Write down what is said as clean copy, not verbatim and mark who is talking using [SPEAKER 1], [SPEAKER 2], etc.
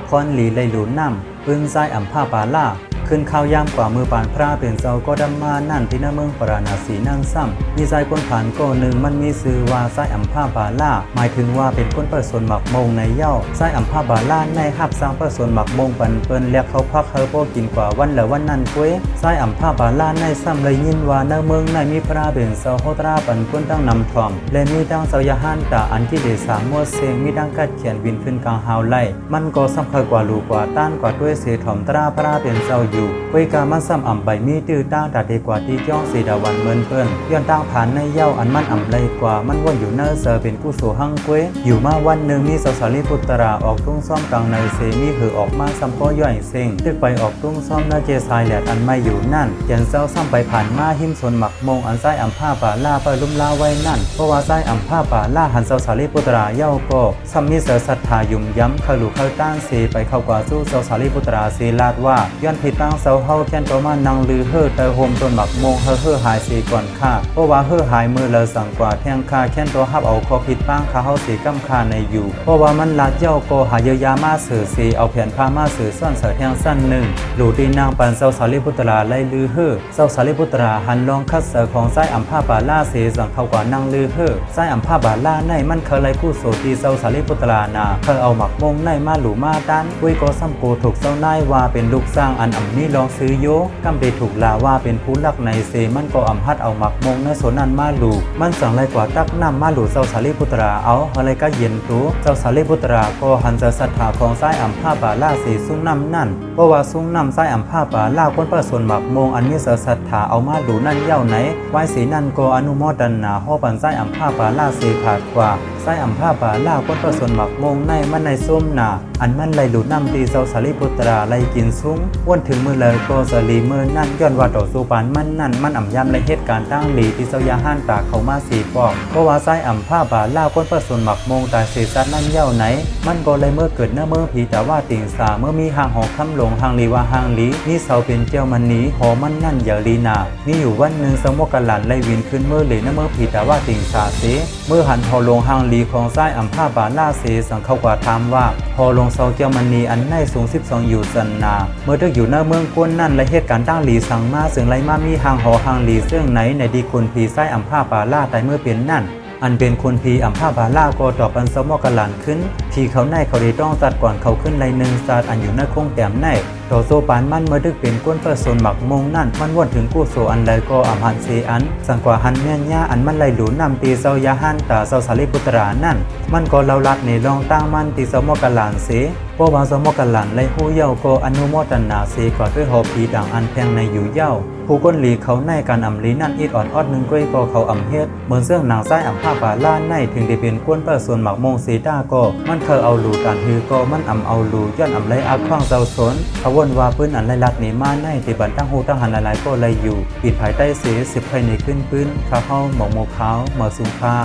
[SPEAKER 1] คอนหลีไลหลูน้ำปืนไซอัมพาปาล่าขึ้นข้าวย่ำกว่ามือปานพระเป็นเจ้าก็ดำมานั่นที่หน้าเมืองปราณาสีนั่งซ้ำมีใจคนผ่านก็หนึ่งมันมีซื้อว่าไซอัมพาบาล่าหมายถึงว่าเป็นคนเปิดสนหมักมงในเย้าไซอัมพาบาล่าในหับสร้างเปิดสนหมักมงปันเปิ้นเรียกเขาพักเขาโปกินกว่าวันละวันนั้นกุ้ยไซอัมพาบาล่าในซ้ำเลยยินว่าหน้าเมืองในมีพระเป็นเจ้าโฮตราปันคนตั้งนำถ่อมและมีตั้งเจ้ายาฮันตาอันที่เดสามมัวเซงมีดังกัดเขียนวินขึ้นกลางฮาวไลมันก็สำคัญกว่าลูกว่าต้านกว่าด้วยเสถ่อมตราพระเป็นเจ้าอยู่เวกามันซ้ำอ่ำใบมีตื้อตั้งตัดดีกว่าที่จ้องสีดาวันเมินเปิ้นย้อนตั้งผ่านในเย้าอันมันอ่ำเลยกว่ามันว่าอยู่เนอเซอเป็นกู้สู่หังกุ้ยอยู่มาวันหนึ่งมีสาลีพุตราออกตุ้งซ่อมกลางในเซมีหือออกมาซ้ำก็ย่อยเซ็งตึกไปออกตุ้งซ่อมนาเจสายแหลดอันไม่อยู่นั่นยันเจ้าซ้ำไปผ่านมาหิมสนหมักมงอันไส้อ่ำผ้าป่าล่าไปลุ่มล่าไว้นั่นเพราะว่าไส้อ่ำผ้าป่าล่าหันสาลีพุตราเย้าก็ซ้ำมีเสือศรัทธายุ่มย้ำขลุ่ขต้านเซไปเข้ากว่าสู้สาลีพุตราเซลาดว่าย้อนผิดตั้งเสาเฮาแค่นตัวมานังลือเฮ่อแต่โฮมต้นหมักมงเฮ่อหายเสียก่อนค่าเพราะว่าเฮ่อหายมือเลยสั่งกว่าแทงคาแค่นตัวฮับเอาคอผิดบ้างคาเฮาเสียกำคาในอยู่เพราะว่ามันลาดเจ้าโกหายยามาเสือเสียเอาแผ่นผ้ามาเสือซ่อนเสือแทงสั้นหนึ่งหลูตีนางปันเจ้าสาลีพุตราไล่ลือเฮ่อเจ้าสาลีพุตราหันลองคัดเสือของไส้อัมพาบาล่าเสียสั่งเข้ากว่านังลือเฮ่อไส้อัมพาบาล่าในมันเคยไล่กู้โสตีเจ้าสาลีพุตรานาเคยเอาหมักมงในมาหลูมาดันกุ้ยก็ซ้ำโกถูกเจ้านายว่าเป็นลูกสร้างอันอ่ำนี้ลองซื้อโยกำเดถูกลาว่าเป็นผู้ลักในเซมันก็อ่ำฮัดเอาหมักมงในโซนันมาหลูมันสั่งไรกว่าตักน้ำมาหลูเจ้าสาลีพุตราเอาอะไรก็เย็นตัวเจ้าสาลีพุตราก็หันจะศรัทธาของไส้อัมพาบาล่าเสซุ้งน้ำนั่นเพราะว่าซุ้งน้ำไส้อัมพาบาล่าคนประสนหมักมงอันมีเสือศรัทธาเอามาหลูนั่นเย้าไหนไว้สีนั่นก็อนุโมทนาห่อปันไส้อัมพาบาล่าเสขาดกว่าไส้อัมพาบาล่าคนประสนหมักมงในมันในส้มหนาอันมันไหลหลุดน้ำตีเจ้าสาลีพุตราไหลกินซุ้งวนถึงมือเลยก็สลีมือนั่นย้อนว่าต่อสู้ปานมันนั่นมันอ่ำย่ำและเหตุการณ์ตั้งหลีที่เจ้ายาห้านตาเขามาสีปอกเพราะว่าไส้อ่ำผ้าบาล่าคนประสนหมักมงตาเสซัดนั่นเย้าไหนมันก็เลยเมื่อเกิดเนื้อเมื่อผีแต่ว่าติ่งสาเมื่อมีหางหอคำหลงหางลีว่าหางลีมีเสาเป็นเจ้ามันนี้หอมันนั่นอย่าลีนามีอยู่วันหนึ่งสมกกันหลันไล่วินขึ้นเมื่อเหลเนื้อเมื่อผีแต่ว่าติ่งสาเสเมื่อหันหอลงหางลีของไส้อ่ำผ้าบาล่าเสสังเข้ากว่าถามว่าหอลงเสาเจ้ามันนี้อันในสูง12อยู่สันนาเมื่อเธออยู่หน้าเมืองก้นนั่นและเหตุการณ์ตั้งหลีสั่งมาซึ่งไรมามีหางหอหางหลีซึ่งไหนในดีคนผีไส้อัมพาบาล่าแต่เมื่อเป็นนั่นอันเป็นคนผีอัมพาบาล่าก็ตอบปันสมอกหลานขึ้นผีเขาในเขาได้ต้องจัดก่อนเขาขึ้นไรหนึ่งศาสตร์อันอยู่ในคงแต้มในต่อโซปานมันเมื่อดึกเป็นก้นเปิดโซนหมักมงนั่นมันวนถึงกู้โซอันใดก็อัมหันเซอันสั่งกว่าหันแม่นย่าอันมันไหลหลูนำตีเจ้ายาหันตาเจ้าสาลีพุตรานั่นมันก็เล่าลัดในรองตั้งมันตีสมอกหลานเสเพราะว่าสมกหลันไล่หูเย้าก็อนุโมทนาเสกว่าด้วยหอผีดังอันแพงในอยู่เย้าผู้ก้นหลีเขาในการอ่ำลีนั่นอีดอ่อนออดหนึ่งก้อยก็เขาอ่ำเฮ็ดเหมือนเสื่องนางไส้อ่ำผ้าป่าล่าในถึงได้เป็นก้นเปิดส่วนหมักมงสีตาก็มันเคยเอาหลูการฮือก็มันอ่ำเอาหลูย้อนอ่ำไล่อาข้างเจ้าสนเขาวนว่าปื้นอันไล่ลัดหนีมาในที่บันตั้งหูตั้งหันหลายก็ไล่อยู่ปิดภายใต้เสสิบภายในขึ้นปื้นข้าเข้าหมอกโมขาวหมอสูงค่า